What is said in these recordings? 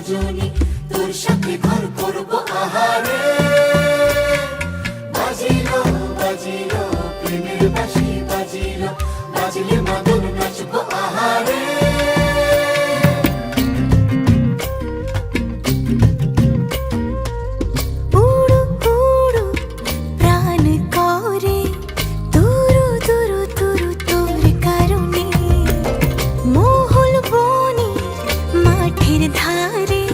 রজনী, তোর সাথে ঘর করবো আহারে। বাজিলো বাজিলো প্রেমের বাঁশি, বাজিলো বাজলে মদন নাচবো আহারে। উড়ু উড়ু প্রাণ করে তুরু তুরু তুরু তোর কারণে, মহল বনে মাঠের ধারে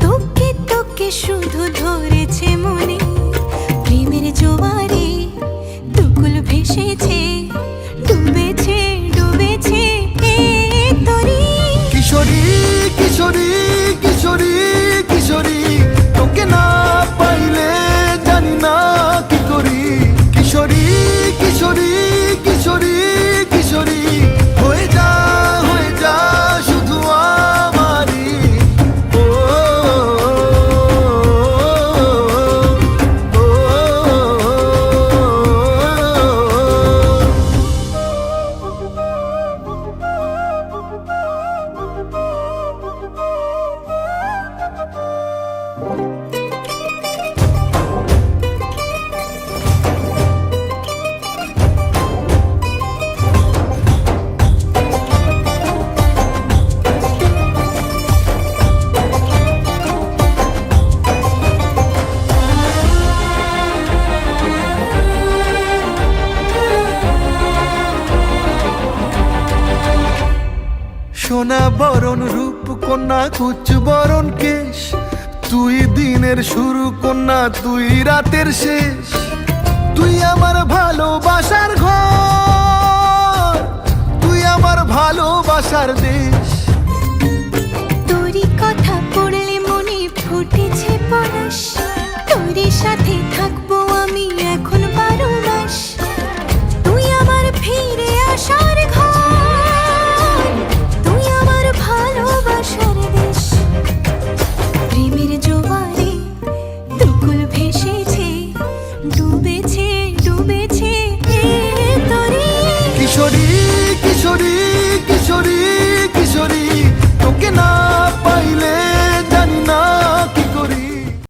তোকে তোকে শুধু ধরেছে মনে। প্রেমের জোয়ারে দুকুল ভেসেছে, ডুবেছে ডুবেছে এ তরি। কিশোরী কিশোরী কিশোরী কিশোরী, তোকে না পাইলে জানি না কি করি। কিশোরী কিশোরী কিশোরী কিশোরী, হয়ে যা শুধু আমারই। ও, ও, ও, সোনা বরণ রূপ কন্যা কুচ বরণ কেশ, তুই দিনের শুরু কন্যা তুই রাতের শেষ। তুই আমার ভালোবাসার ঘর, তুই আমার ভালোবাসার দেশ। তোরই কথা পড়লে মনে ফুটেছে পরশ, তোরই সাথে থাকবো আমি এখন 12 মাস। তুই আমার ফিরে আসার ঘর, তুই আমার ভালোবাসার দেশ। প্রেমের জোয়ারে দুকুল ভেসেছে, ডুবেছে ডুবেছে এ তরি। কিশোরী কিশোরী